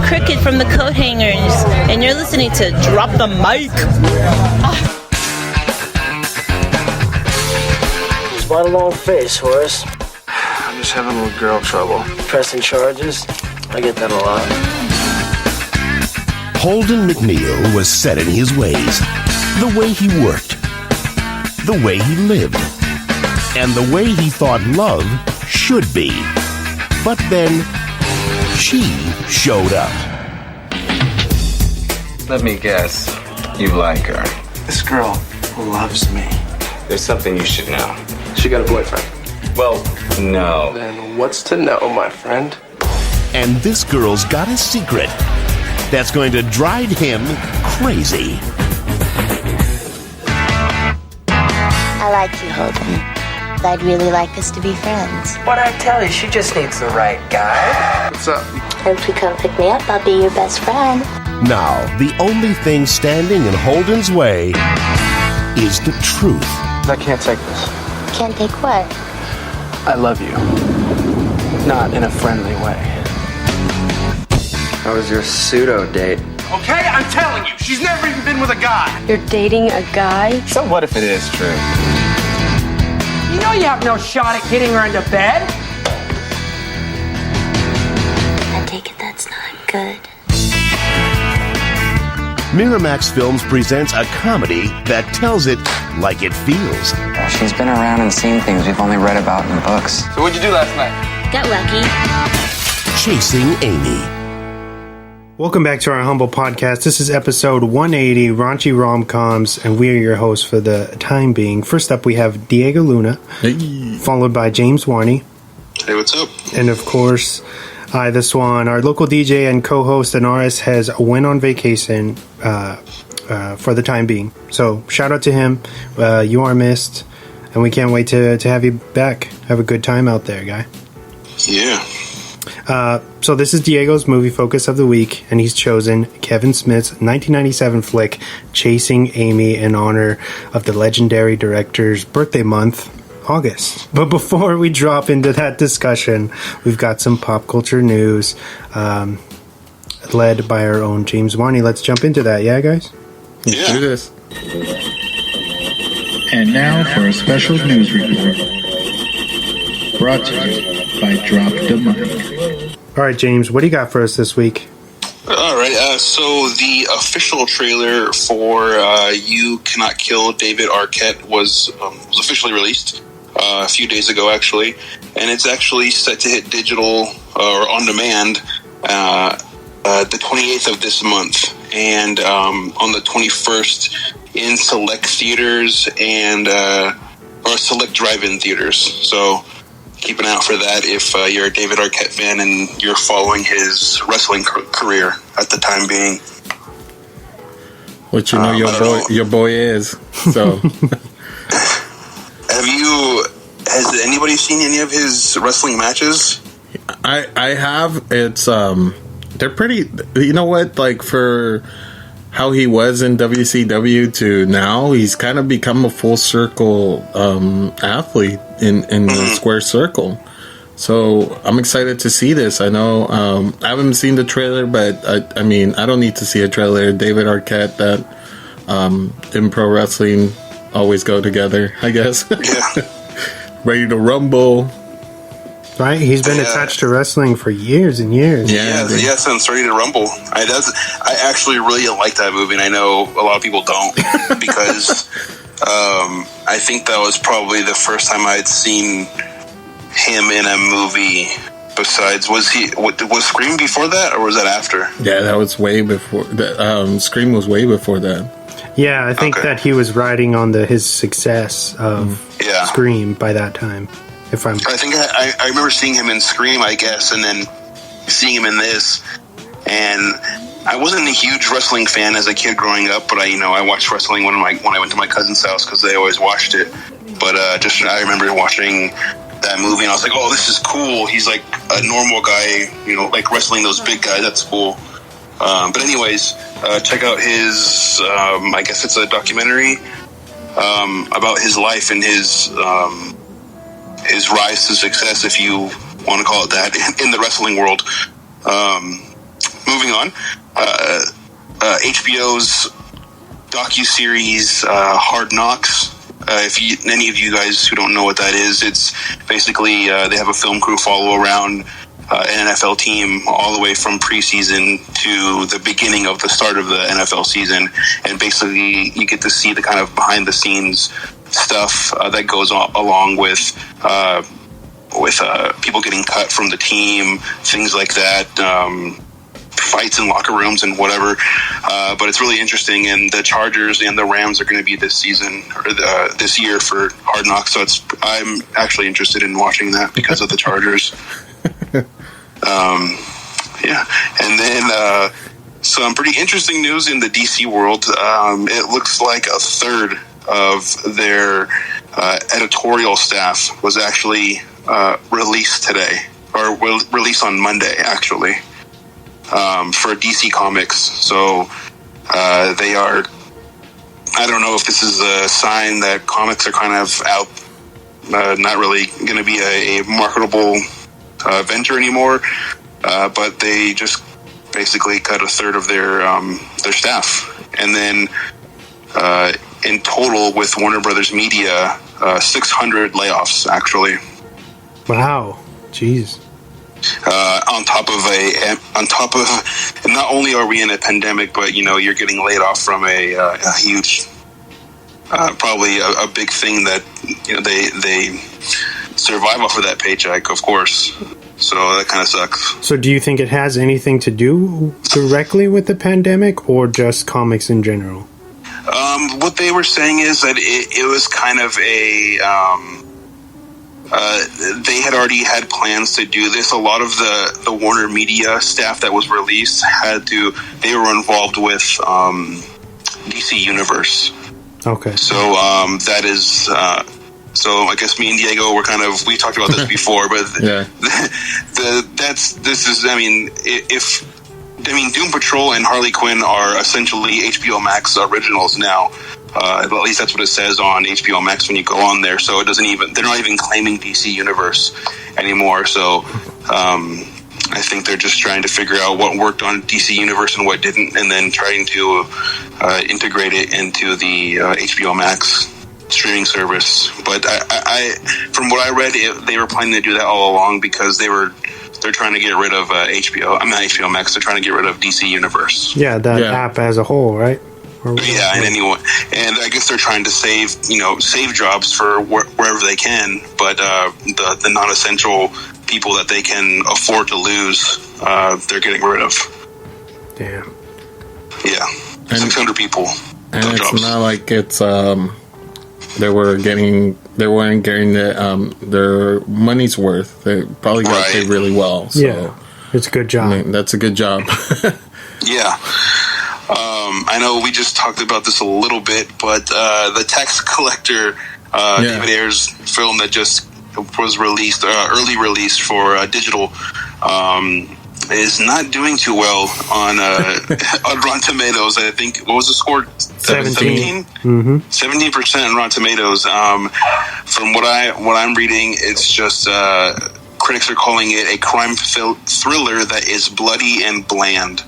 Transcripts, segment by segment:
Cricket from the coat hangers, and you're listening to Drop the Mic. Why the long face, Horace? I'm just having a little girl trouble. Pressing charges? I get that a lot. Holden McNeil was set in his ways. The way he worked. The way he lived. And the way he thought love should be. But then, she showed up. Let me guess. You like her. This girl loves me. There's something you should know. She got a boyfriend. Well, no. Then what's to know, my friend? And this girl's got a secret that's going to drive him crazy. I like you, Holden. I'd really like us to be friends. What'd I tell you? She just needs the right guy. What's up? And if you come pick me up, I'll be your best friend. Now, the only thing standing in Holden's way is the truth. I can't take this. Can't take what? I love you. Not in a friendly way. How was your pseudo date? Okay, I'm telling you, she's never even been with a guy. You're dating a guy? So what if it is true? You know you have no shot at getting her into bed. I take it that's not good. Miramax Films presents a comedy that tells it like it feels. She's been around and seen things we've only read about in books. So what'd you do last night? Got lucky. Chasing Amy. Welcome back to our humble podcast. This is episode 180, Raunchy Rom-Coms, and we are your hosts for the time being. First up, we have Diego Luna, followed by James Warney. Hey, what's up? And of course, I, the Swan, our local DJ and co-host Anaris has went on vacation for the time being. So shout out to him. You are missed, and we can't wait to have you back. Have a good time out there, guy. Yeah. So this is Diego's movie focus of the week, and he's chosen Kevin Smith's 1997 flick, Chasing Amy, in honor of the legendary director's birthday month, August. But before we drop into that discussion, we've got some pop culture news, led by our own James Warney. Let's jump into that, yeah, guys? Let's do this. And now for a special news report. Brought to you by Drop the Mic. All right, James, what do you got for us this week? All right. So the official trailer for "You Cannot Kill David Arquette" was officially released a few days ago, actually, and it's actually set to hit digital or on demand the 28th of this month, and on the 21st in select theaters and or select drive-in theaters. So keep an eye out for that if you're a David Arquette fan and you're following his wrestling career at the time being. Which your boy is. So has anybody seen any of his wrestling matches? I have. It's they're pretty, you know what, like for how he was in WCW to now, he's kind of become a full circle athlete in the square circle. So I'm excited to see this. I know I haven't seen the trailer, but I mean, I don't need to see a trailer. David Arquette, that in pro wrestling always go together, I guess. Yeah. Ready to rumble. Right, he's been attached to wrestling for years and years. Yeah, since Ready to Rumble. I actually really like that movie, and I know a lot of people don't because I think that was probably the first time I'd seen him in a movie. Besides, was Scream before that, or was that after? Yeah, that was way before. Scream was way before that. Yeah, I think that he was riding on his success of Scream by that time. I think I remember seeing him in Scream, I guess, and then seeing him in this. And I wasn't a huge wrestling fan as a kid growing up, but I watched wrestling when I went to my cousin's house because they always watched it. But I remember watching that movie, and I was like, "Oh, this is cool." He's like a normal guy, like wrestling those big guys. That's cool. But anyways, check out his. I guess it's a documentary about his life and his rise to success, if you want to call it that, in the wrestling world. Moving on. HBO's docuseries Hard Knocks. If any of you guys who don't know what that is, it's basically they have a film crew follow around an NFL team all the way from preseason to the beginning of the start of the NFL season, and basically you get to see the kind of behind the scenes stuff that goes along with people getting cut from the team, things like that, fights in locker rooms and whatever. But it's really interesting, and the Chargers and the Rams are going to be this season or this year for Hard Knocks. So I'm actually interested in watching that because of the Chargers. Yeah, and then some pretty interesting news in the DC world. It looks like a third of their editorial staff was actually released today, or will release on Monday, actually, for DC Comics. So they are, I don't know if this is a sign that comics are kind of out, not really going to be a marketable venture anymore, but they just basically cut a third of their staff. And then in total with Warner Brothers Media, 600 layoffs, actually. Wow. Jeez. On top of not only are we in a pandemic, but you're getting laid off from a huge, probably a big thing that they survive off of that paycheck, of course. So that kind of sucks. So do you think it has anything to do directly with the pandemic, or just comics in general? What they were saying is that it was kind of a they had already had plans to do this. A lot of the Warner Media staff that was released they were involved with DC Universe. Okay. So that is so I guess me and Diego we talked about this before, but yeah. Doom Patrol and Harley Quinn are essentially HBO Max originals now. At least that's what it says on HBO Max when you go on there. So they're not even claiming DC Universe anymore. So I think they're just trying to figure out what worked on DC Universe and what didn't, and then trying to integrate it into the HBO Max streaming service. But I from what I read, they were planning to do that all along because they're trying to get rid of HBO. I'm not HBO Max. They're trying to get rid of DC Universe. Yeah, that app as a whole, right? Yeah, and I guess they're trying to save jobs for wherever they can, but the non-essential people that they can afford to lose, they're getting rid of. Damn. Yeah, 600 people. And it's jobs. Not like it's they weren't getting their money's worth. They probably got paid really well. So, yeah, it's a good job. I mean, that's a good job. Yeah. I know we just talked about this a little bit, but the Tax Collector, David Ayer's film that just was released, early release for digital, is not doing too well on Rotten Tomatoes. I think, what was the score? 17? 17% on Rotten Tomatoes. From what I'm reading, it's just critics are calling it a crime thriller that is bloody and bland.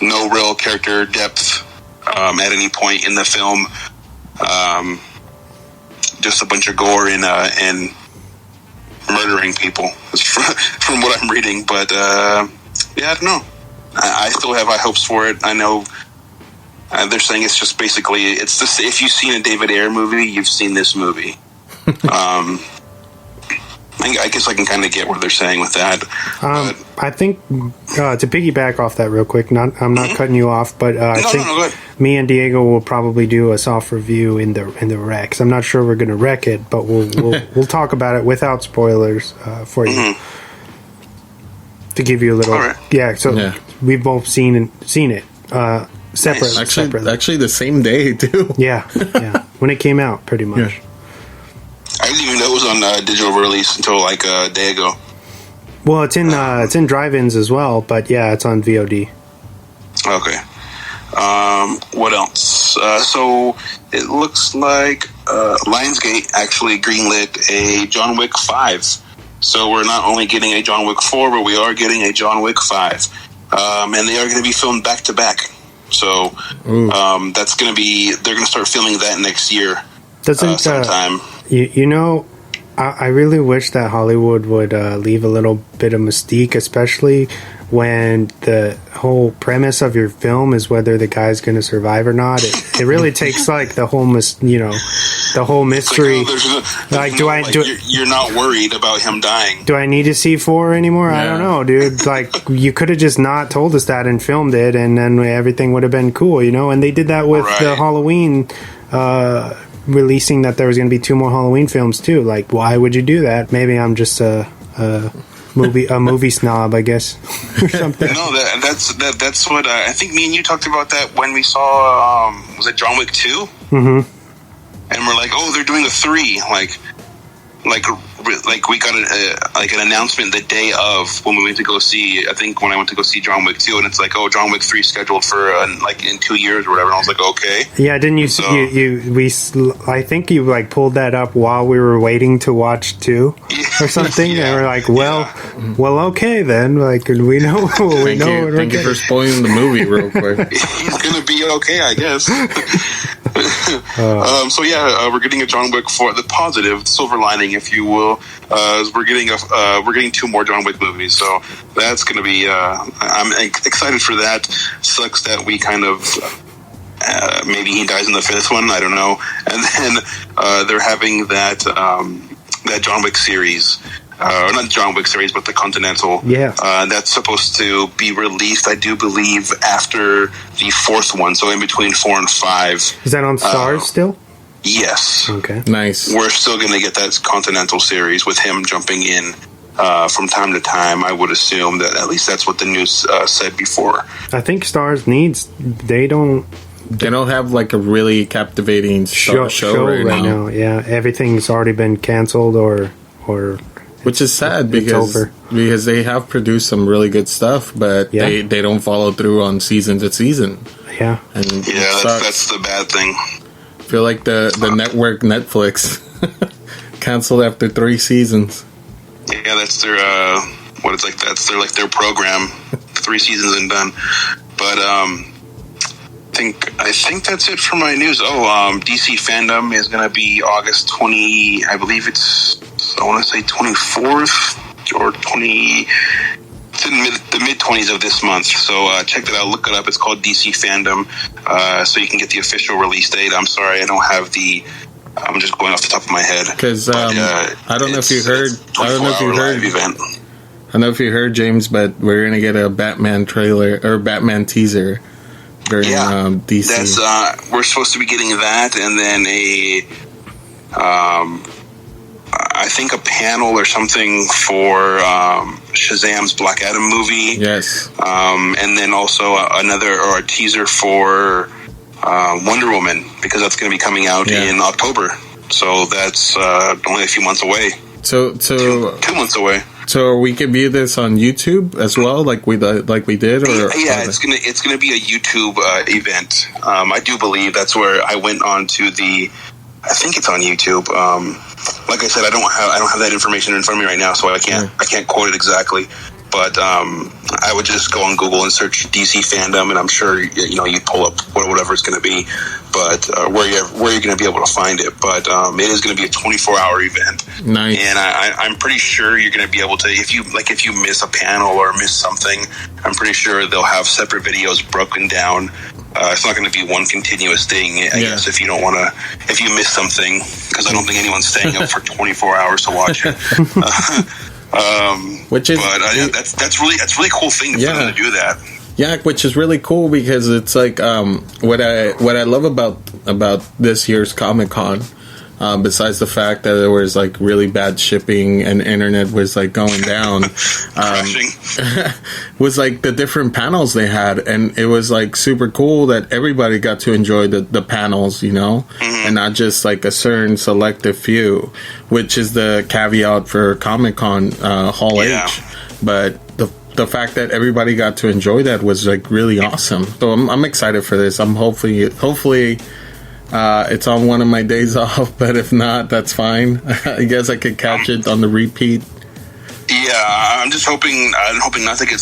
No real character depth at any point in the film. Just a bunch of gore and murdering people, from what I'm reading. But I don't know. I still have high hopes for it. I know they're saying it's just basically if you've seen a David Ayer movie, you've seen this movie. I guess I can kind of get what they're saying with that. I think to piggyback off that real quick, I'm not cutting you off, but I think me and Diego will probably do a soft review in the Rex. I'm not sure we're going to wreck it, but we'll talk about it without spoilers for you to give you a little. Right. Yeah, so we've both seen it separately. Actually, the same day too. Yeah, when it came out, pretty much. Yeah. I didn't even know it was on digital release until like a day ago. Well, it's in drive-ins as well, but yeah, it's on VOD. Okay. What else? So it looks like Lionsgate actually greenlit a John Wick 5 So we're not only getting a John Wick 4, but we are getting a John Wick 5. And they are going to be filmed back to back. So that's going to be, they're going to start filming that next year. Sometime. I really wish that Hollywood would leave a little bit of mystique, especially when the whole premise of your film is whether the guy's going to survive or not. It really takes like the whole the whole mystery. You're not worried about him dying. Do I need to see 4 anymore? Yeah. I don't know, dude. Like, you could have just not told us that and filmed it, and then everything would have been cool, And they did that with the Halloween releasing that there was going to be 2 more Halloween films too. Like, why would you do that? Maybe I'm just a movie snob, I guess, or something. No, that's what I think. Me and you talked about that when we saw was it John Wick 2? Mm-hmm. And we're like, oh, they're doing a 3, like we got an announcement the day of when we went to go see. I think when I went to go see John Wick 2, and it's like, oh, John Wick 3 scheduled for in 2 years or whatever. And I was like, okay. Yeah, didn't you? I think you like pulled that up while we were waiting to watch 2 or something. Yeah. And we're like, well, okay then. Like, we know. Thank you for spoiling the movie real quick. He's gonna be okay, I guess. We're getting a John Wick 4. The positive, silver lining, if you will, is we're getting 2 more John Wick movies. So that's going to be. I'm excited for that. Sucks that we kind of maybe he dies in the 5th one. I don't know. And then they're having that John Wick series. Not John Wick series, but the Continental. Yeah. That's supposed to be released, I do believe, after the 4th one, so in between 4 and 5. Is that on Starz still? Yes. Okay. Nice. We're still going to get that Continental series with him jumping in from time to time. I would assume that at least that's what the news said before. I think Starz needs... They don't have like a really captivating show right now. Yeah, everything's already been canceled or which is sad because they have produced some really good stuff, but they don't follow through on season to season. Yeah, and that's the bad thing. I feel like the network Netflix canceled after 3 seasons. Yeah, that's their that's their program. 3 seasons and done. But I think that's it for my news. DC Fandom is going to be August 20. I believe I want to say 24th or 20. It's in the mid-20s of this month. So check that out. Look it up. It's called DC Fandom. So you can get the official release date. I'm sorry, I don't have the. I'm just going off the top of my head. Because I don't know if you heard. I don't know if you heard, James, but we're gonna get a Batman trailer or Batman teaser during DC. That's we're supposed to be getting that, and then I think a panel or something for Shazam's Black Adam movie. Yes. And then also a teaser for Wonder Woman, because that's going to be coming out in October. So that's only a few months away. So 2 months away. So we can view this on YouTube as well, like we did, or it's gonna be a YouTube event. I do believe that's where I went on to the. I think it's on YouTube. Like I said, I don't have that information in front of me right now, so I can't quote it exactly. But I would just go on Google and search DC Fandom, and I'm sure you pull up whatever it's going to be. But where you're going to be able to find it. But it is going to be a 24-hour event. Nice. And I'm pretty sure you're going to be able to, if you miss a panel or miss something, I'm pretty sure they'll have separate videos broken down. It's not going to be one continuous thing, I guess, if you miss something, because I don't think anyone's staying up for 24 hours to watch it. That's really cool thing for them to do that. Yeah, which is really cool because it's like what I love about this year's Comic-Con. Besides the fact that there was like really bad shipping and internet was like going down, was like the different panels they had, and it was like super cool that everybody got to enjoy the panels, and not just like a certain selective few, which is the caveat for Comic-Con Hall H. But the fact that everybody got to enjoy that was like really awesome. So I'm excited for this. I'm hopefully. It's on one of my days off, but if not, that's fine. I guess I could catch it on the repeat. Yeah, I'm just hoping not to get